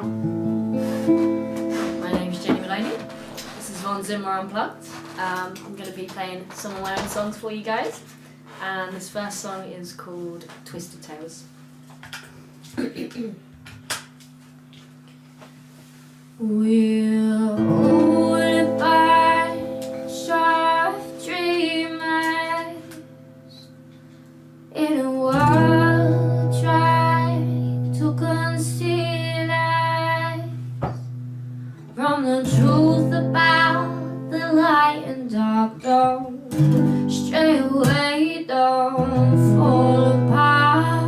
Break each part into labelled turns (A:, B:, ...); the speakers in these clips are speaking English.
A: My name's Jennie Moloney. This is Wohnzimmer Unplugged. I'm going to be playing some of my own songs for you guys. And this first song is called Twisted Tales. We're all a bunch of dreamers in a world trying to conceal us from the truth about the light and dark. Don't stray away, don't fall apart,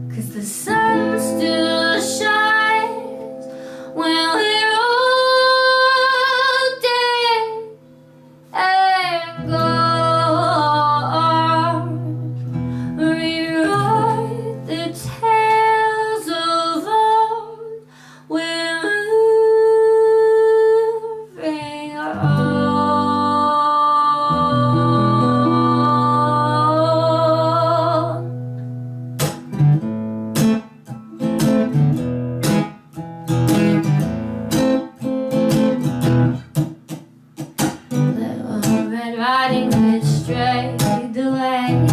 A: 'cause the sun still shines when we're all dead and gone. Rewrite the tales of old. We're moving on. Little Red Riding Hood strayed away.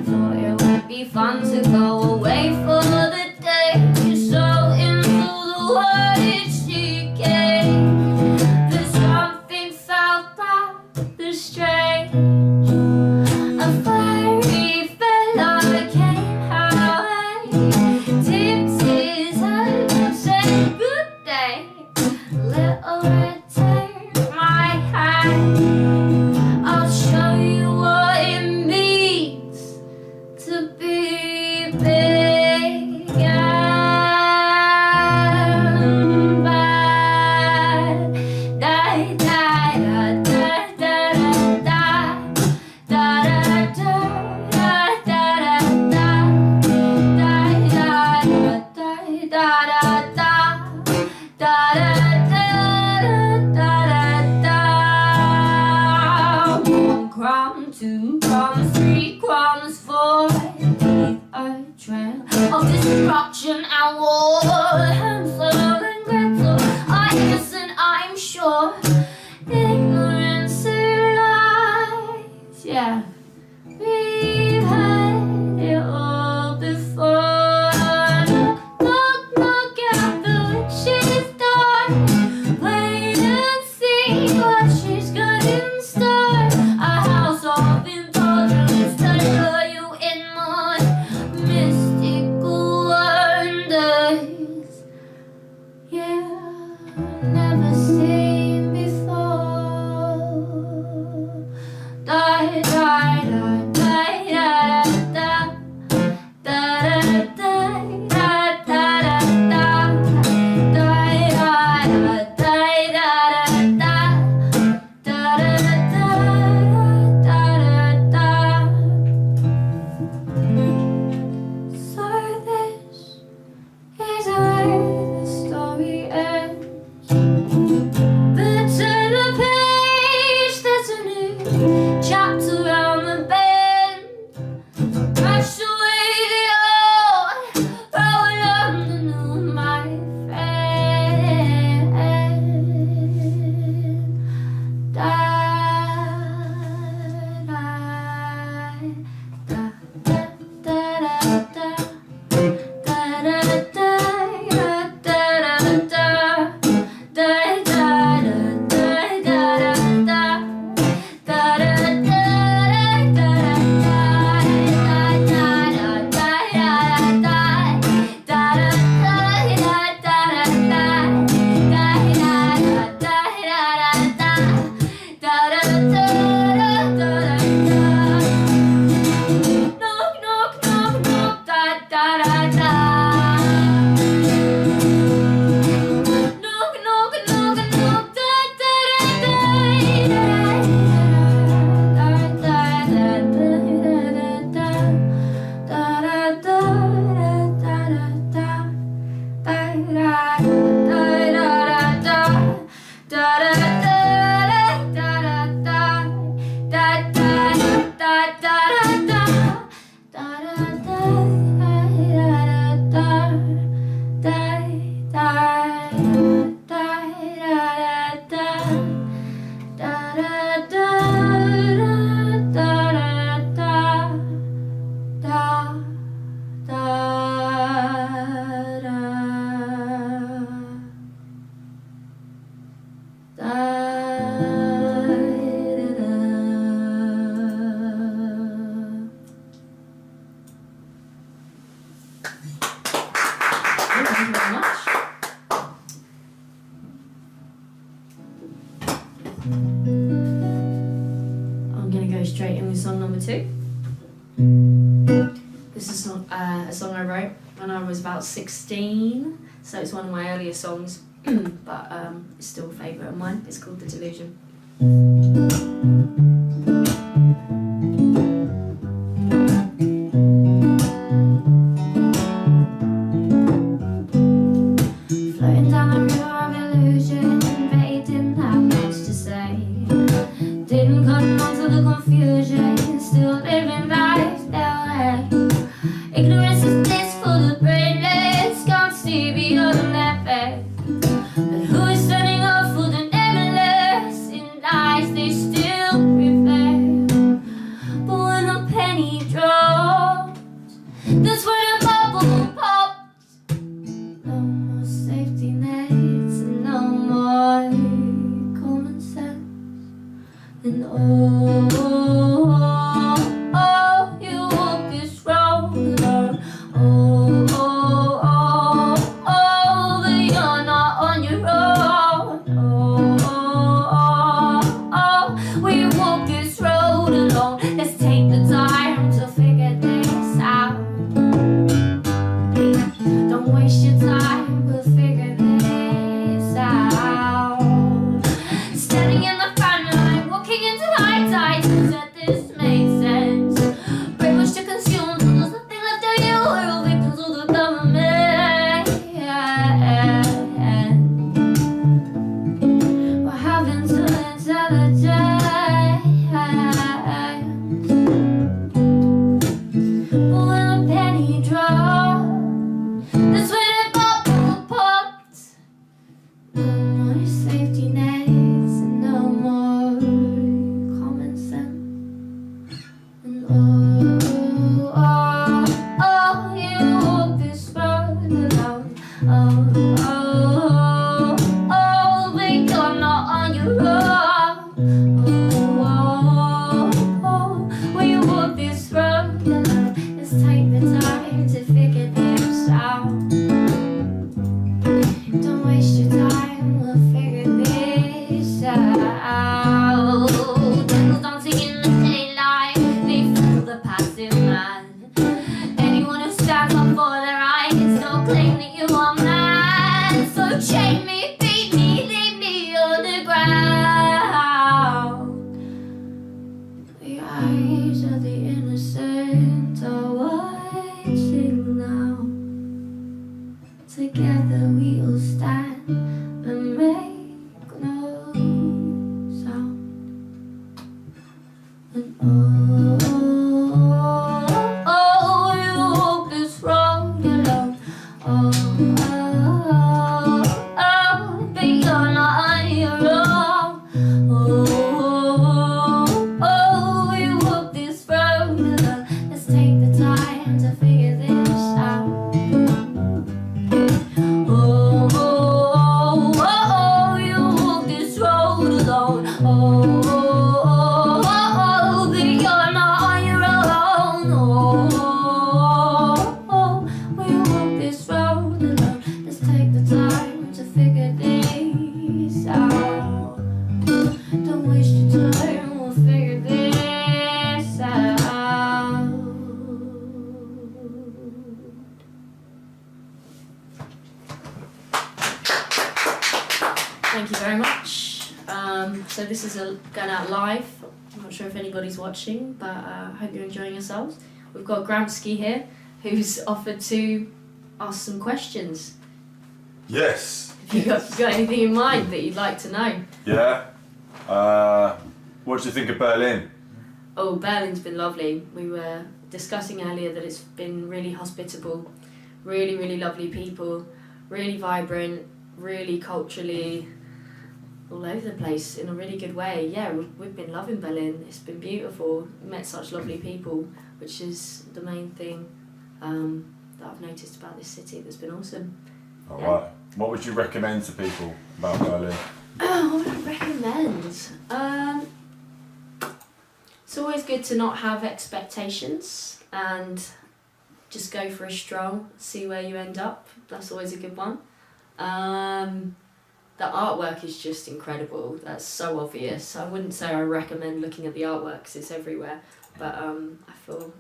A: Thought it would be fun to go away for the day. So into the world she came. There's something felt rather strange. A fiery fellow came her way, tipped his hat and said good day. Little Red, take my hand, I'll show you what it means to be big and bad. Da da da da da da da da da da da One crumb, two crumbs, three crumbs, four. Leave a trail of destruction and war. Hansel and Gretel, I listen, I'm sure. Ignorance in lies, yeah. We've had it all before. Look, look at the witch's door. Wait and see what she's got in store. A house of indulgence to lure you in more mystical wonders. Yeah, never seen before. Die, die, die, die, da, da, da, da, da, da, da, so this is where the story ends. But turn the page, there's a new chapter on the bend. Brush away the old, roll on the new, my friend. Da, da, da, da, da, da, da Thank you very much. I'm going to go straight in with song number 2. This is a song I wrote when I was about 16, so it's one of my earlier songs, but it's still a favourite of mine. It's called The Delusion. Floating down the river of illusion, they didn't have much to say. Didn't come on to the confusion, still living life their way. Ignorance is bliss for the brainless, can't see beyond their faith. But who is standing up for the nameless? In lies they still prevail. But when a penny drops, that's when a bubble pops. No more safety nets and no more common sense. And you walk this road alone. But you're not on your own. We walk this road alone. Let's take the time to figure this out. Don't waste your time, we'll figure this out. Standing in the front line, walking into high tide, said this made sense. Very much to consume, so there's nothing left of you. We're all victims of the government. What happened to intelligence? But when a penny dropped, that's when a bubble popped. No more safety nets and no more common sense. And you walk this road alone. But you're not on your own. When you walk this road alone, let's take the time to figure this out. Don't waste your time, we'll figure this out. Devils dancing in the daylight, they fool the passive man. Anyone who stands up for their rights, don't claim that you are mad. So chain me, beat me, leave me on the ground. The eyes of the innocent are watching now. Together we will stand and make no sound. And you walk this road alone. But you're not on your own. You walk this road alone. Let's take the time to figure this out. You walk this road alone. But you're not on your own. We walk this road alone. Let's take the time to figure this out. Don't waste your time, we'll figure this out. Thank you very much. So this is going out live. I'm not sure if anybody's watching, but I hope you're enjoying yourselves. We've got Gramsci here, who's offered to ask some questions.
B: Yes.
A: Have you got anything in mind that you'd like to know?
B: Yeah. What do you think of Berlin?
A: Oh, Berlin's been lovely. We were discussing earlier that it's been really hospitable, really, really lovely people, really vibrant, really culturally all over the place in a really good way. Yeah, we've been loving Berlin. It's been beautiful. We met such lovely people, which is the main thing that I've noticed about this city that's been awesome.
B: All right. What would you recommend to people about Berlin?
A: What would I recommend? It's always good to not have expectations and just go for a stroll, see where you end up. That's always a good one. The artwork is just incredible. That's so obvious. I wouldn't say I recommend looking at the artwork because it's everywhere, but I feel,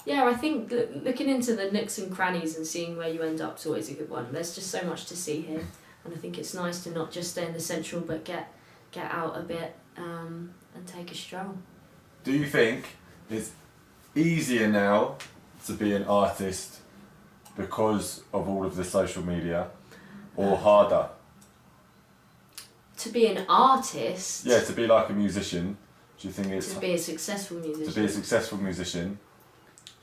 A: yeah, I think looking into the nooks and crannies and seeing where you end up is always a good one. There's just so much to see here, and I think it's nice to not just stay in the central, but get out a bit and take a stroll.
B: Do you think it's easier now to be an artist because of all of the social media, or harder?
A: To be an artist?
B: Yeah, to be like a musician. Do you think it's...
A: To be a successful musician.
B: To be a successful musician.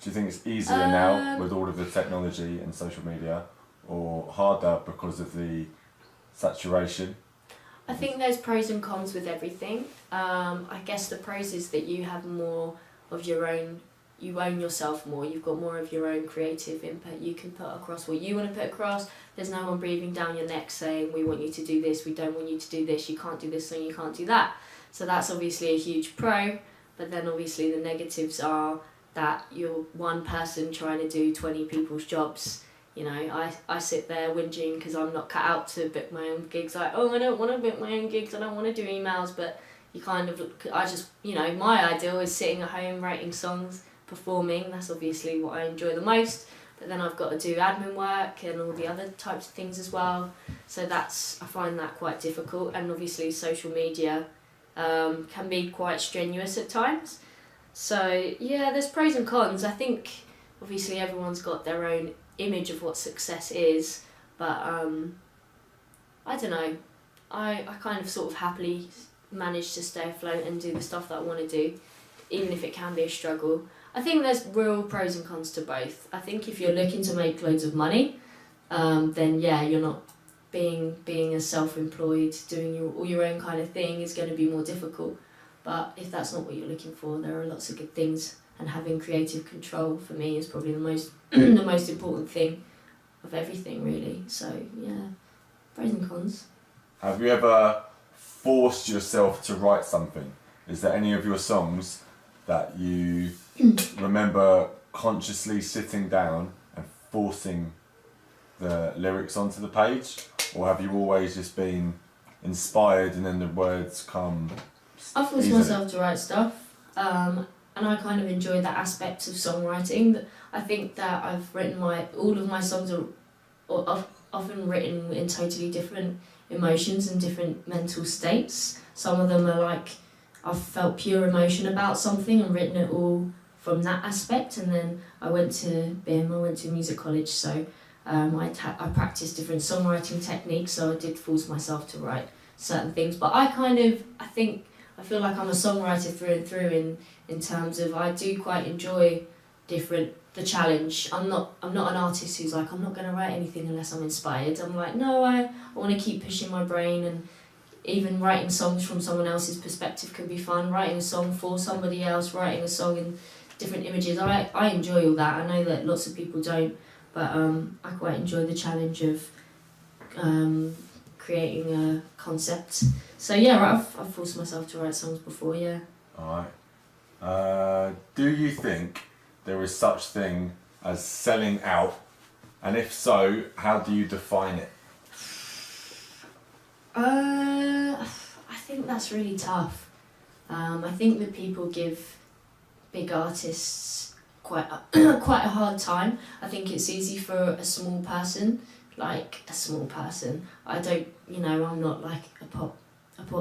B: Do you think it's easier now with all of the technology and social media, or harder because of the saturation?
A: I think there's pros and cons with everything. I guess the pros is that you have more of your own, you own yourself more, you've got more of your own creative input, you can put across what you want to put across. There's no one breathing down your neck saying, we want you to do this, we don't want you to do this, you can't do this and you can't do that. So that's obviously a huge pro, but then obviously the negatives are that you're one person trying to do 20 people's jobs. You know, I sit there whinging because I'm not cut out to book my own gigs. Like, oh, I don't want to book my own gigs, I don't want to do emails, but you kind of, I just, you know, my ideal is sitting at home, writing songs, performing. That's obviously what I enjoy the most. But then I've got to do admin work and all the other types of things as well. So that's, I find that quite difficult. And obviously social media can be quite strenuous at times. So yeah, there's pros and cons. I think obviously everyone's got their own image of what success is, but I don't know. I kind of sort of happily manage to stay afloat and do the stuff that I want to do, even if it can be a struggle. I think there's real pros and cons to both. I think if you're looking to make loads of money, then yeah, you're not being a self-employed, doing all your own kind of thing is going to be more difficult. But if that's not what you're looking for, there are lots of good things, and having creative control for me is probably the most the most important thing of everything, really. So yeah, pros and cons.
B: Have you ever forced yourself to write something? Is there any of your songs that you remember consciously sitting down and forcing the lyrics onto the page? Or have you always just been inspired and then the words come
A: I've forced
B: easily?
A: myself to write stuff, and I kind of enjoy that aspect of songwriting. I think that I've written all of my songs are often written in totally different emotions and different mental states. Some of them are like, I've felt pure emotion about something and written it all from that aspect. And then I went to BIM, I went to music college, so I practiced different songwriting techniques, so I did force myself to write certain things. But I feel like I'm a songwriter through and through in terms of I do quite enjoy the challenge. I'm not an artist who's like, I'm not going to write anything unless I'm inspired. I'm like, no, I want to keep pushing my brain, and even writing songs from someone else's perspective can be fun. Writing a song for somebody else, writing a song in different images. I enjoy all that. I know that lots of people don't, but I quite enjoy the challenge of creating a concept. So yeah, I've forced myself to write songs before, yeah.
B: Alright. Do you think there is such thing as selling out? And if so, how do you define it?
A: I think that's really tough. I think that people give big artists quite a hard time. I think it's easy for a small person. I don't, I'm not like a pop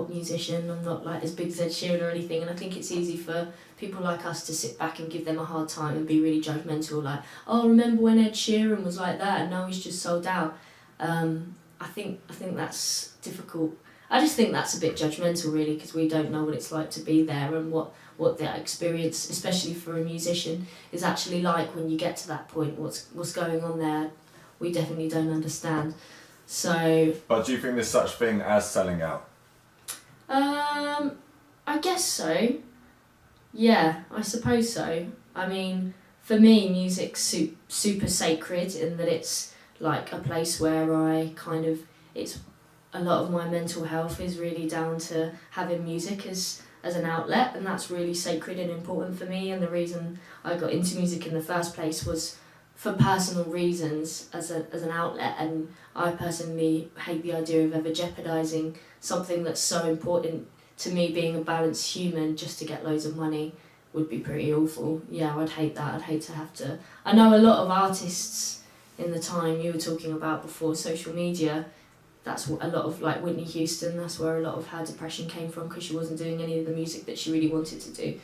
A: musician. I'm not like as big as Ed Sheeran or anything, and I think it's easy for people like us to sit back and give them a hard time and be really judgmental, like, oh, remember when Ed Sheeran was like that and now he's just sold out. I think that's difficult. I just think that's a bit judgmental, really, because we don't know what it's like to be there and what that experience, especially for a musician, is actually like when you get to that point. What's going on there, we definitely don't understand. So. But
B: do you think there's such thing as selling out?
A: I guess so. Yeah, I suppose so. I mean, for me, music's super sacred in that it's like a place where it's a lot of my mental health is really down to having music as an outlet, and that's really sacred and important for me. And the reason I got into music in the first place was
C: for personal reasons as an outlet, and I personally hate the idea of ever jeopardising something that's so important to me, being a balanced human, just to get loads of money. Would be pretty awful. Yeah, I'd hate that. I'd hate to have to... I know a lot of artists in the time you were talking about before social media, that's what a lot of, like Whitney Houston, that's where a lot of her depression came from, because she wasn't doing any of the music that she really wanted to do,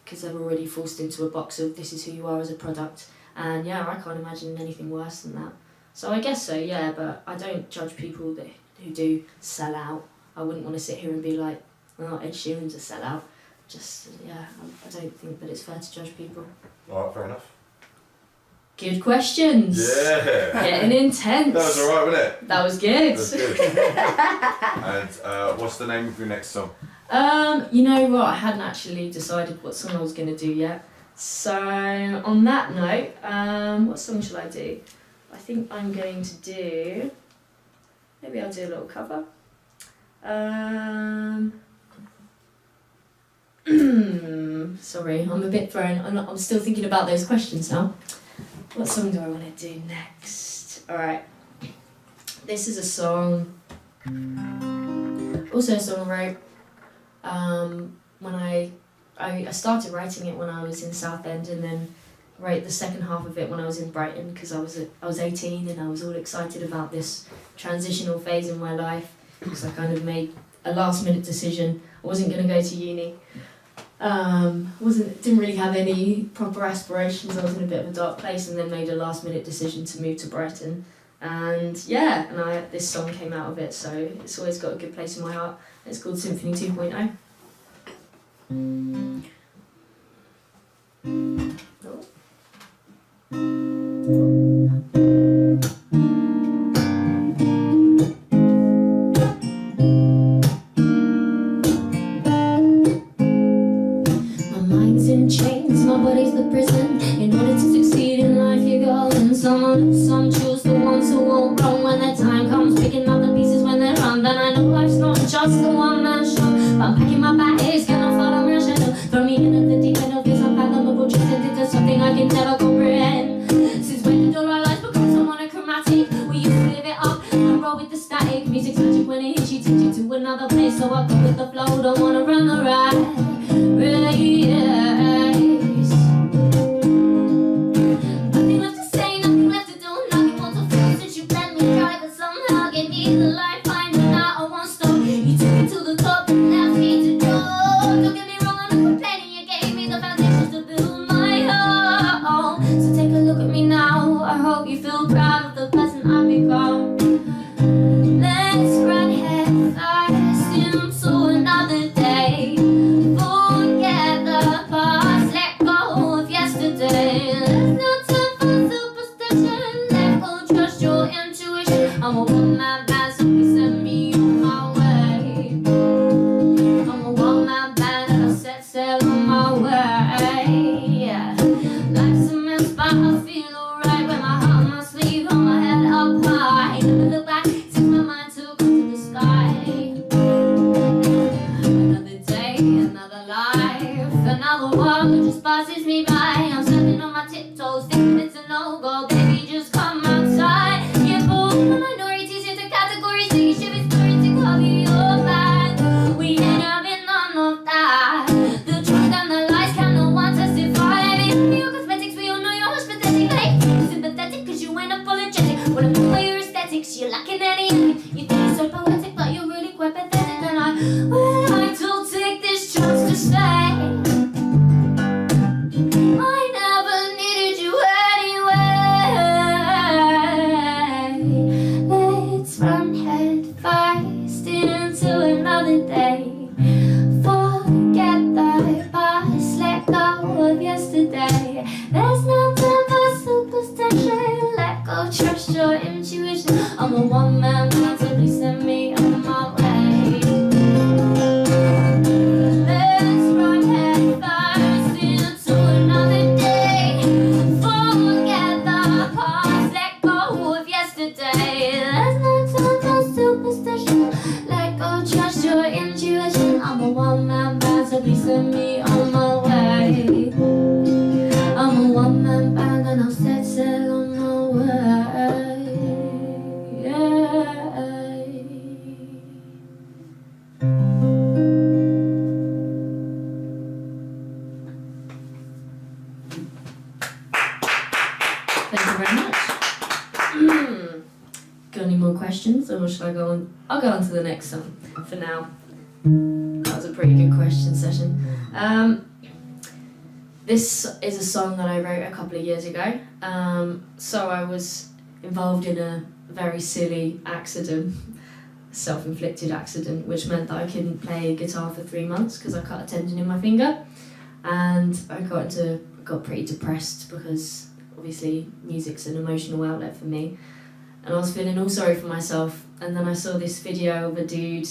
C: because they were already forced into a box of this is who you are as a product. And yeah, I can't imagine anything worse than that. So I guess so, yeah, but I don't judge people who do sell out. I wouldn't want to sit here and be like, well, Ed Sheeran's a sellout. Just, yeah, I don't think that it's fair to judge people.
B: Alright, fair enough.
C: Good questions.
B: Yeah.
C: Getting intense.
B: That was alright, wasn't it?
C: That was good.
B: That was good. And what's the name of your next song?
C: You know what? I hadn't actually decided what song I was going to do yet. So, on that note, what song shall I do? I think I'm going to do... Maybe I'll do a little cover. Sorry, I'm a bit thrown. I'm still thinking about those questions now. What song do I want to do next? Alright. This is a song... Also a song I wrote when I started writing it when I was in Southend, and then wrote the second half of it when I was in Brighton, because I was 18 and I was all excited about this transitional phase in my life, because I kind of made a last minute decision. I wasn't going to go to uni. Didn't really have any proper aspirations. I was in a bit of a dark place, and then made a last minute decision to move to Brighton. And yeah, and this song came out of it, so it's always got a good place in my heart. It's called Symphony 2.0. Oh. My mind's in chains, my body's the prison. In order to succeed in life, you go in some choose the ones who won't run when their time comes, picking up the pieces when they're run. Then I know life's not just the one man show, but I'm packing my bags, gonna follow my shadow. Throw me into the deep end of this unfathomable, drifted into something I can never comprehend. Since when did all our lives become so monochromatic? We used to live it up and roll with the static. Music's magic when it hits you, takes you to another place. So I go with the flow, don't wanna run the race. Nothing left to say, nothing left to do. Nothing more to feel since you let me try, but somehow gave me the life. Finding out I won't stop. You took me to the top and left me to drop. Don't get me wrong, I'm not complaining. You gave me the foundations to build my home. So take a look at me now. I hope you feel proud of the person I've become. Let's run head first into another day. Forget the past, let go of yesterday. There's no time for superstition. Let go, trust your intuition. I'm a one-man band, so please send me on my way. I'm a one-man band and I set sail on my way. Yeah. Life's a mess, but I feel alright. Wear my heart on my sleeve, hold my head up high. Never look back, take my mind to go to the sky. Another day, another life, another world just passes me by. I'm stepping on my tiptoes, thinking it's a no-go. Baby, just come outside. You're both the minorities into categories, so you should be stories to cover your back. We ain't having none of that. The truth and the lies, can no one testify? Baby, your cosmetics, we all know you're hospitality. Like, sympathetic, cause you ain't apologetic. What I'm doing by your aesthetics, you're lacking any. You think you're so poetic, but you're really quite pathetic. And I would like to take this chance to say I never needed you anyway. Let's run head first into another day. Forget the past, let go of yesterday. There's no time for superstition. Let go, trust your intuition. I'm a one-man band, so please send me
A: questions, or should I go on? I'll go on to the next song for now. That was a pretty good question session. This is a song that I wrote a couple of years ago. So I was involved in a very silly accident, self-inflicted accident, which meant that I couldn't play guitar for 3 months because I cut a tendon in my finger, and I got pretty depressed because obviously music's an emotional outlet for me, and I was feeling all sorry for myself. And then I saw this video of a dude,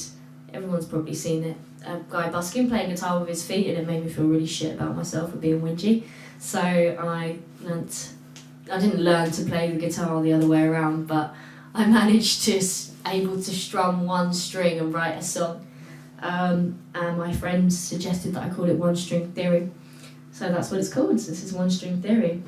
A: everyone's probably seen it, a guy busking, playing guitar with his feet, and it made me feel really shit about myself for being whingy. So I didn't learn to play the guitar the other way around, but I managed to able to strum one string and write a song. And my friend suggested that I call it One String Theory. So that's what it's called. So this is One String Theory.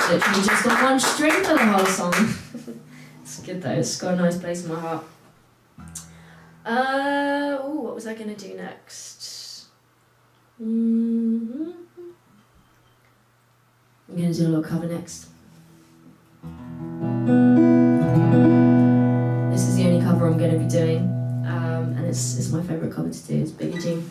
A: Literally just got one string for the whole song. It's good though, it's got a nice place in my heart. What was I gonna do next? I'm gonna do a little cover next. This is the only cover I'm gonna be doing, and it's my favourite cover to do. It's Billie Jean.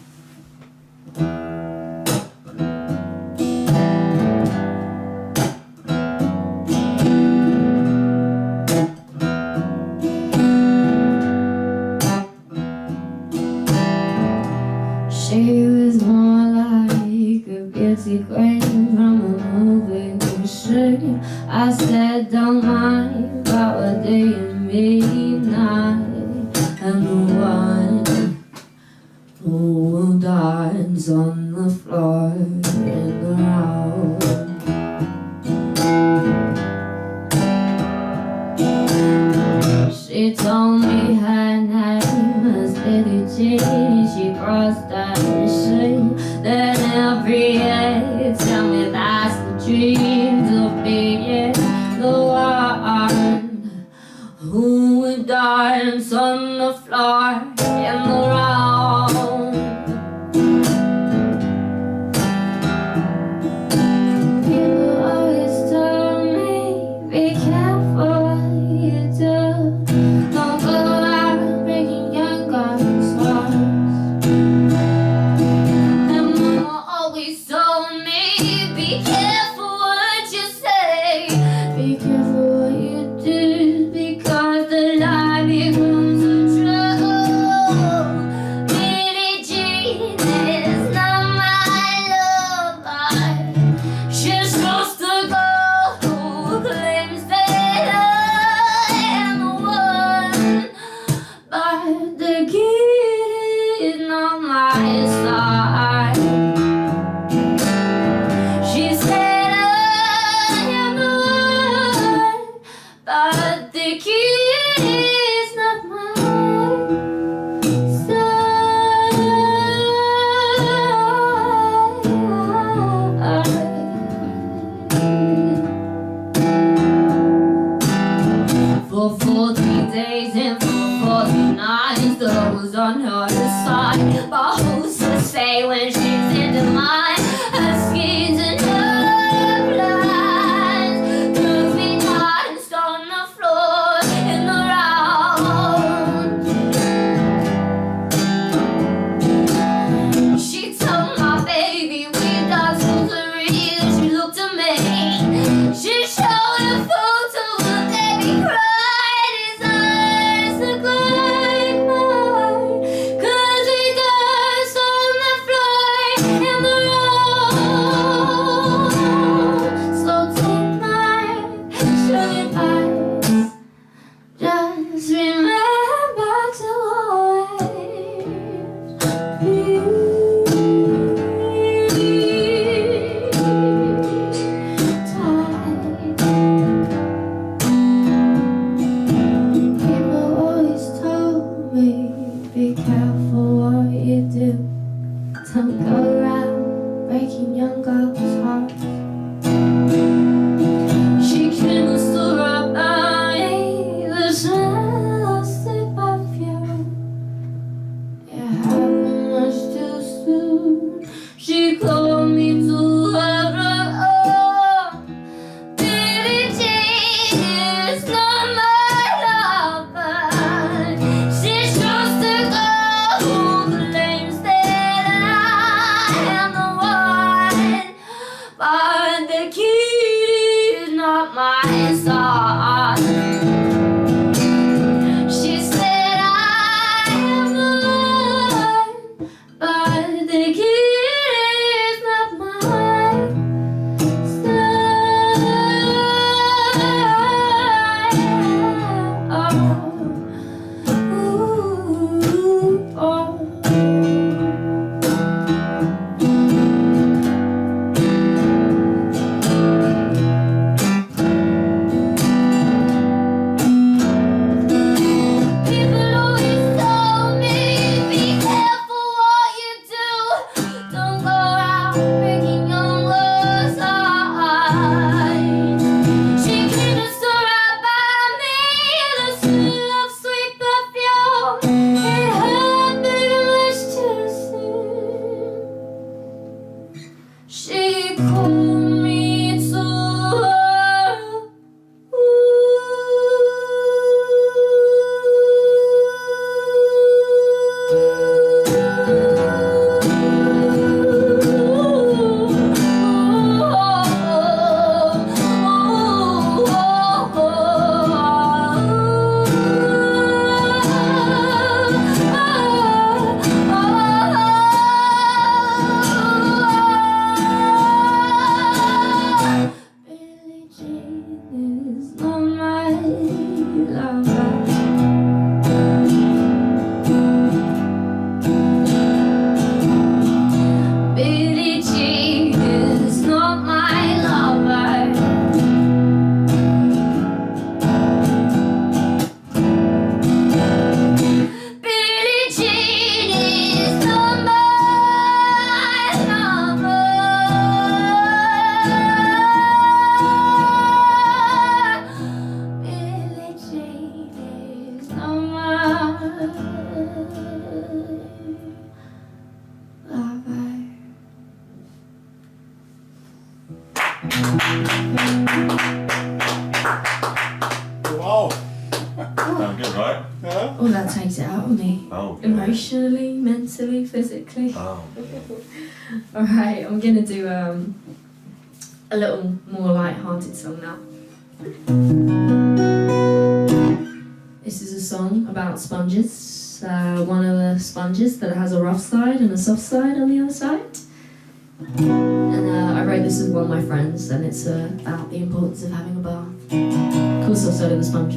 C: She was more like a guilty queen from a moving machine. I said, don't mind about what do you mean? And the one who dies on the floor in the house. She told me her name was Billie Jean. She crossed that machine. Then every day tell me that's the dream, to be the one who would dance on the floor in the round. People always tell me, be careful what you do. Don't go out breaking young guys' hearts. And Mama always told
A: told me, be careful what you say, be careful what you do, because the lie becomes a trouble. Billie Jean is not my lover. She's just a girl who claims that I am the one, but the kid is not my side. She said I am the one, but the kid is not my side. For 40 days and for 40 nights, those on her side. But who's to say when she's into mine? Her schemes and her plans could be danced on the floor in the round. She told my baby we danced to the real. She looked at me. She showed a photo of baby cried. His eyes look like mine, 'cause we danced on the floor in the road. So tonight, shut your eyes, just remember to always be tight. People always told me, be careful what you do, don't go around breaking young girls' hearts. She came and stood right by me, the smell of sleep perfume. It happened much too soon. She called me to her own. Billie Jean is not my lover. She's just a girl who claims that I am the one, but the kid is not my side. She said I am the one, but the kid is not my People always told me, be careful what you do, don't go out breaking young girls' hearts. She came and stood right by me, the smell of sweet perfume. It happened much too soon. She called me to her. Billie Jean is not my lover. Billie Jean is not my lover. Billie Jean is not my lover. Billie Jean is not my lover.
D: Wow.
B: Sound good, right?
D: Ja.
A: Oh, that takes it out of me.
B: Oh, yeah.
A: Emotionally, mentally, physically.
B: Oh.
A: Alright, I'm gonna do a little more light-hearted song now. This is a song about sponges. One of the sponges that has a rough side and a soft side on the other side. And I wrote this with one of my friends, and it's about the importance of having a bath. Cool soft side of the sponge.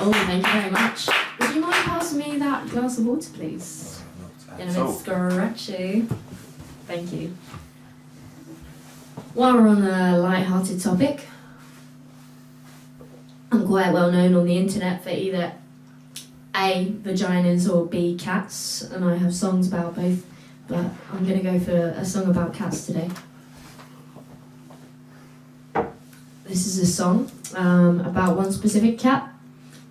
B: Oh,
A: thank you very much. Would you mind passing me that glass of water, please? Getting a bit scratchy. Thank you. While we're on a light-hearted topic, I'm quite well known on the internet for either A, vaginas, or B, cats, and I have songs about both, but I'm going to go for a song about cats today. This is a song about one specific cat,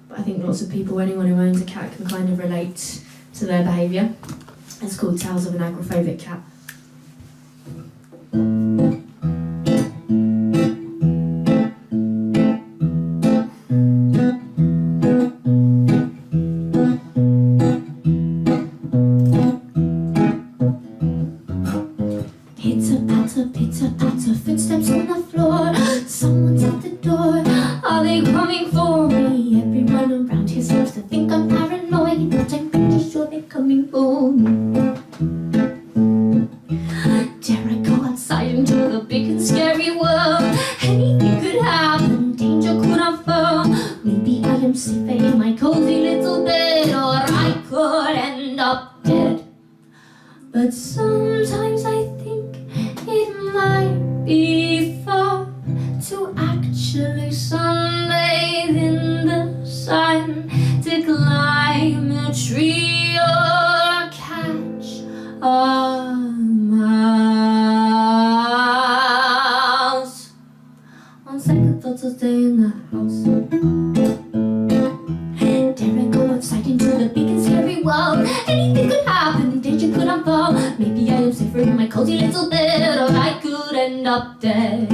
A: but I think lots of people, anyone who owns a cat, can kind of relate to their behaviour. It's called Tales of an Agoraphobic Cat. Pitter patter, footsteps on the floor. Someone's at the door. Are they coming for me? Everyone around here seems to think I'm paranoid, but I'm pretty sure they're coming for me. Dare I go outside and cozy little bed, or I could end up dead. But sometimes I think it might be fun to actually sunbathe in the sun, to climb a tree or catch a mouse. On second thoughts, I'll stay in the house. Dare I go outside into the big and scary world? Anything could happen, danger could unfold. Maybe I am safer in my cozy little bed, or I could end up dead.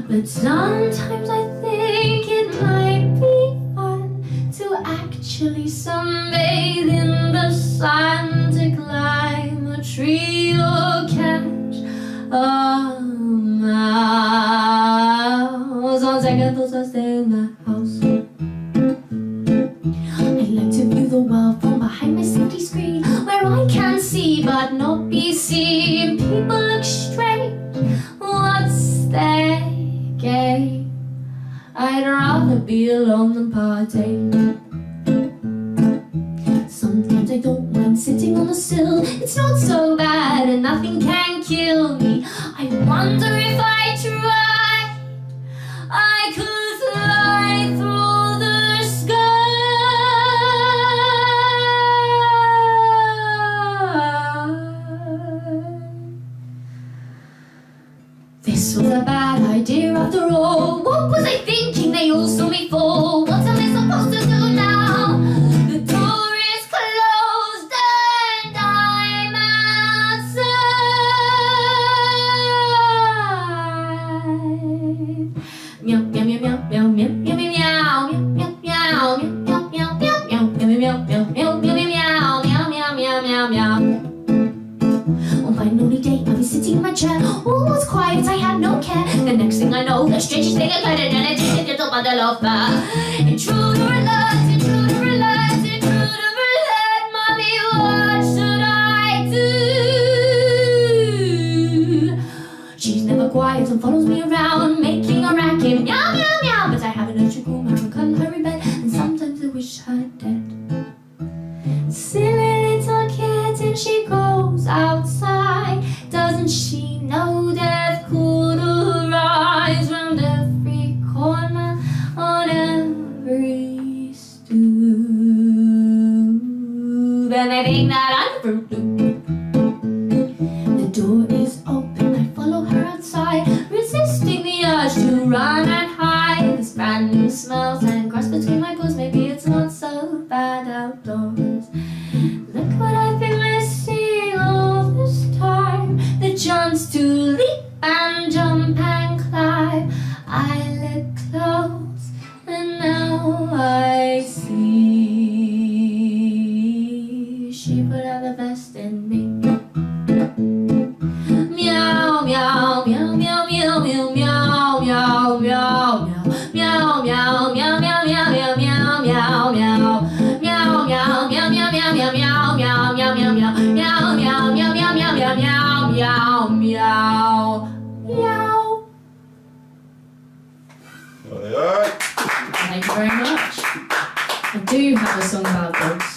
A: But sometimes I think it might be fun to actually sunbathe in the sun, to climb a tree or catch a mouse. On second thoughts, I'll stay in the house. I like to view the world from behind my safety screen, where I can see but not be seen. People look strange, what's their game? I'd rather be alone than partake. Sometimes I don't mind sitting on the sill. It's not so bad and nothing can kill me. I wonder if I tried, I could fly through the sky. This was a bad idea after all. What was I thinking they all saw me fall? What am I supposed to do now? The door is closed and I'm outside. Meow meow meow meow meow meow meow meow meow meow meow meow meow meow meow meow meow meow meow. On my lonely day, I was sitting in my chair. All was quiet, I had no care. The next thing I know, the strangest thing occurred, and I did it up on the loafer. Intruder alert, intruder alert, intruder alert. Mommy, what should I do? She's never quiet and follows me around, making a racket. Meow, meow, meow. But I have an urge to cool my cuddle her in bed, and sometimes I wish her dead. Silly little kitten, she goes outside. Doesn't she know death could arise round every corner, on every stoop? And I think that I'm a fruit loop. The door is open, I follow her outside, resisting the urge to run and hide. This brand new smells and crust between my paws. Maybe it's not so bad outdoors. Look what I've been missing all this time, the chance to leap and jump and climb. I let close and now I see she put out the best in me. Meow meow meow meow meow meow meow meow meow meow meow meow meow meow meow meow meow meow. Meow meow meow meow meow meow meow meow meow meow meow meow meow meow meow meow meow meow meow meow. Thank you very much. I do have a song about dogs.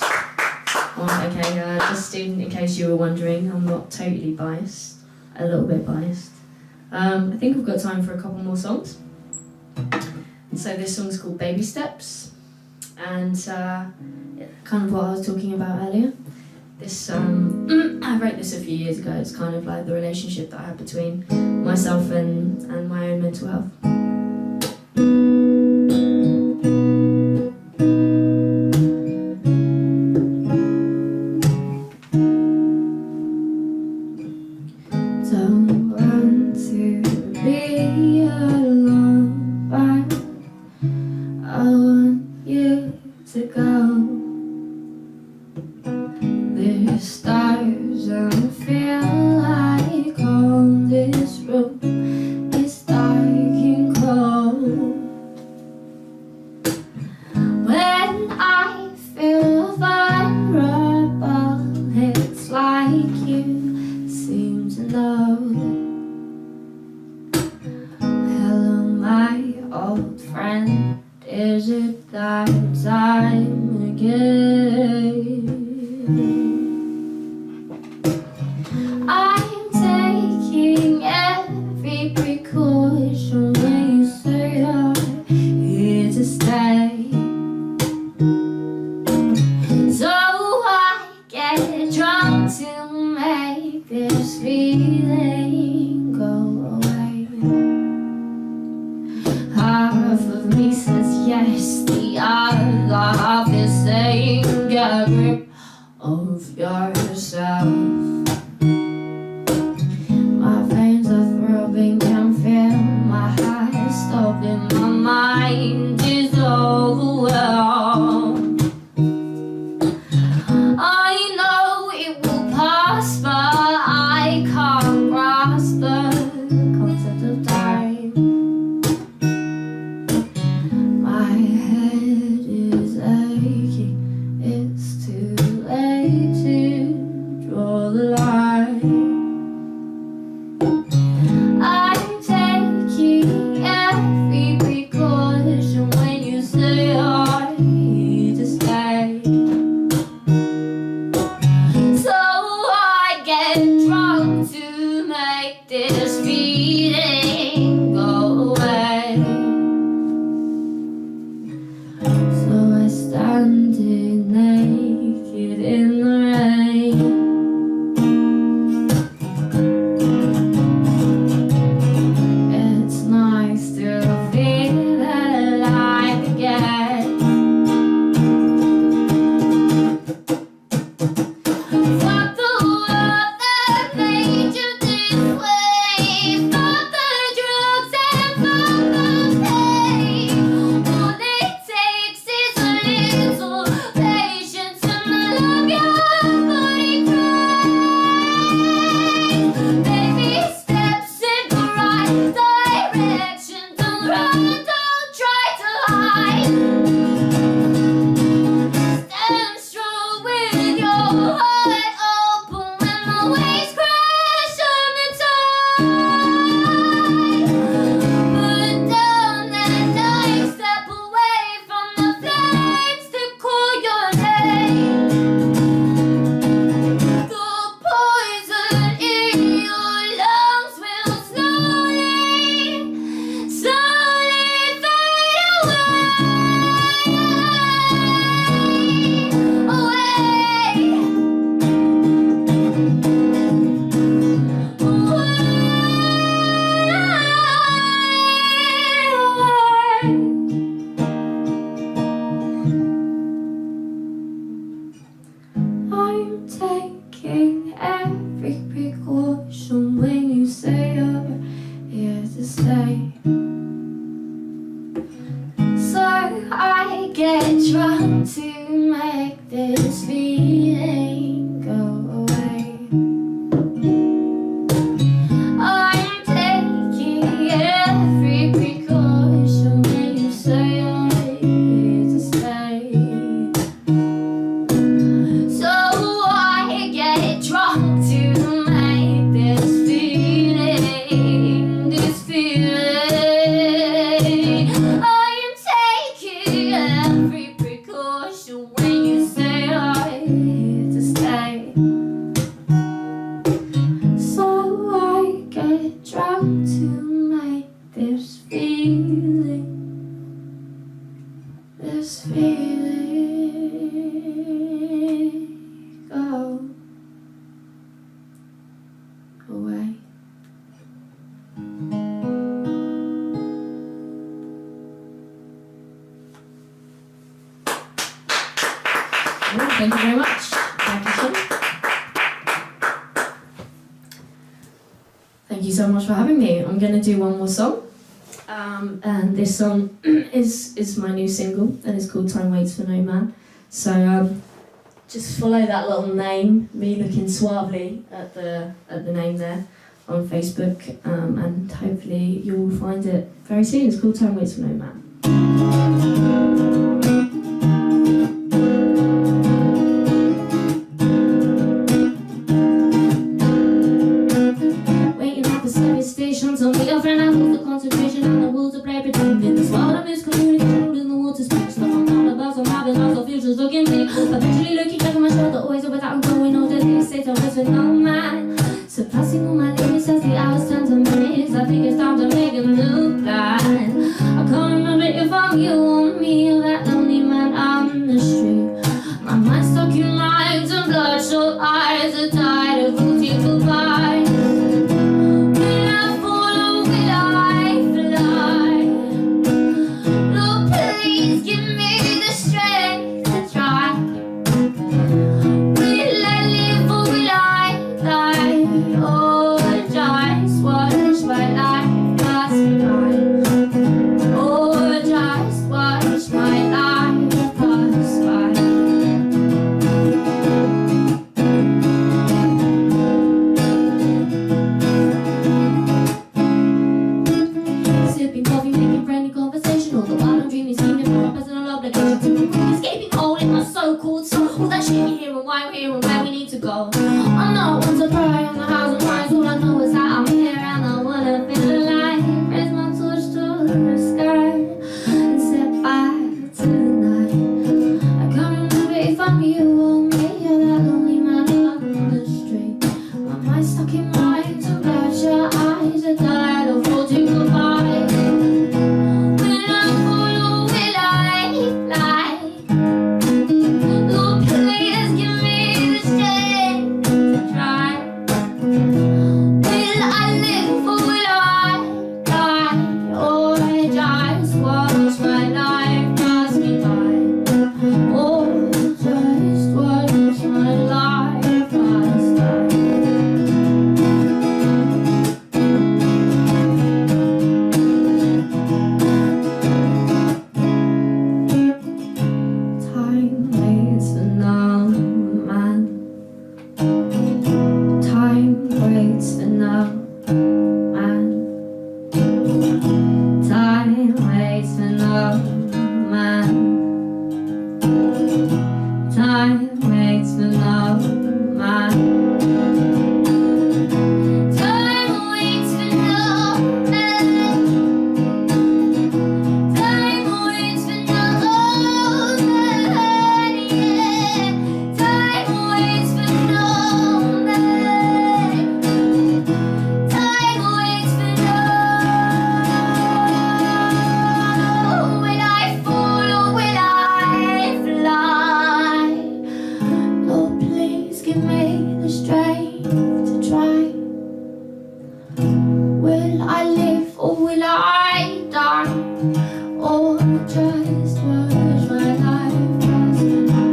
A: Okay, just in case you were wondering, I'm not totally biased. A little bit biased. I think we've got time for a couple more songs. So this song's called Baby Steps, and kind of what I was talking about earlier. This I wrote this a few years ago. It's kind of like the relationship that I had between myself and my own mental health. Don't want to be alone, but I want you to go. There's stars and feel like home. This room is dark and cold. When I feel vulnerable, it's like you seem to know. Hello, my old friend. Is it that I I'm taking every precaution when you say I'm here to stay. So I get drunk to make this feeling go away. Half of me says yes, the other half is saying get a grip of yourself. My veins are throbbing, can feel my heart is stopping, my mind is overwhelmed. I know it will pass, but I can't grasp the concept of time. My head is aching, it's too late to draw the line. I'm taking every precaution when you say I need to stay. So I get drunk to make this feeling go away. So I stand here naked in the rain. It's nice to feel alive again. Fuck the world that made you this way. Fuck the drugs and fuck the pain. All it takes is a little patience and I love your body cry. Baby steps in the right direction. Don't run, don't try to hide. Stand strong with your heart open when the waves crash on the tide. Put down that knife, step away from the flames to call your name. The poison in your lungs will slowly, slowly fade away. I'm taking every precaution when you say you're here to stay. So I get drunk to make this feeling go away. I'm taking every precaution when you say I'm here to stay. So I get drunk to make this feeling, this feeling. I am taking every precaution when you say I'm here to stay. So I get drunk to make this feeling go away. Well, thank you very much. Thank you, Sean. Thank you so much for having me. I'm going to do one more song. And this song is my new single, and it's called Time Waits for No Man. So just follow that little name, me looking suavely at the name there on Facebook, and hopefully you'll find it very soon. It's called Time Waits for No Man. Waiting at the service stations on the other end of the concentration and the will to play pretend in this world of miscommunication in the water space. Stuck on the bus, I'm having lots of you just look at me. Perpetually looking over my shoulder, always over that I'm going all the days. Say don't listen, no man. Surpassing all my limits as the hours turn to minutes. I think it's time to make a new plan. I can't remember if I'm you or me or that lonely man on the street. My mind's stuck in lines and bloodshot eyes are tired of routine goodbye. Will I fall or will I fly? Lord, please give me the strength to try. Will I live or will I die? Oh, just watch my life pass me by. Oh, just watch my life pass by. Sipping coffee, making friendly conversation. All the while I'm dreaming, scheming for a personal obligation to me. Escaping cold in my so-called soul. All that shit you hear and why we're here and where we need to go. I'm not one to pry on the hows and whys. All I know is that I'm here and I wanna feel alive. Raise my torch to the sky and set fire to the night. I can't remember if I'm you or me or that lonely man on the street. My mind's stuck in lines and bloodshot eyes are tired of holding goodbye. Will I fall or will I fly? Lord, please give me the strength to try. Will I live or will I die? Or just watch my life pass me by? Or just watch my life pass by? Time waits for no man. Time waits for no man. Time waits for no man. Time waits for no man. Time waits for no man. Time waits for no man. Yeah. Time waits for no man. Time waits for no. Will I fall or will I fly? Lord, please give me the strength to try. Will I live or will I die? Or just watch my life pass me by?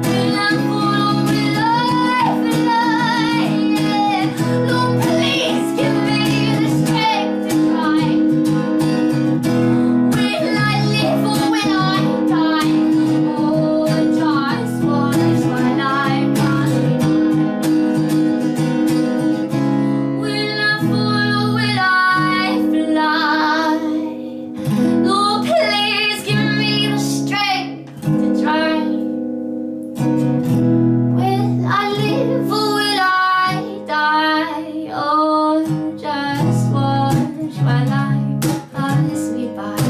A: Will I fall or will I fly? Yeah. Lord, please give me the strength to try. Will I live or will I die? Or just watch my life pass me by? Will I fall or will I fly? Lord, please give me the strength to try. Will I live or will I die? Or just watch my life pass me by?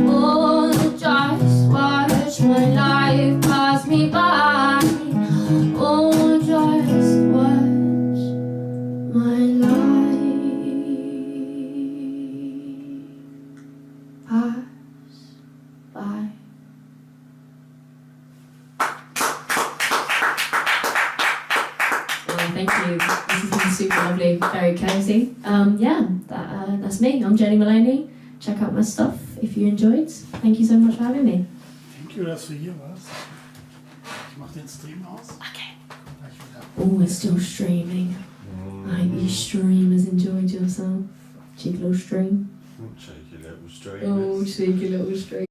A: Or just watch my life pass me by? Or just watch my life pass by? Well, thank you. This has been super lovely, very cozy. That's me. I'm Jennie Moloney. Check out my stuff if you enjoyed. Thank you so much for having me.
D: Thank you, dass du hier warst. Ich mach den Stream aus.
A: Okay.
D: Gleich wieder.
A: Oh, we're still streaming. I hope you streamers enjoyed yourself. Cheeky little stream.
B: Cheeky little
A: Oh,
B: streamers.
A: cheeky little stream.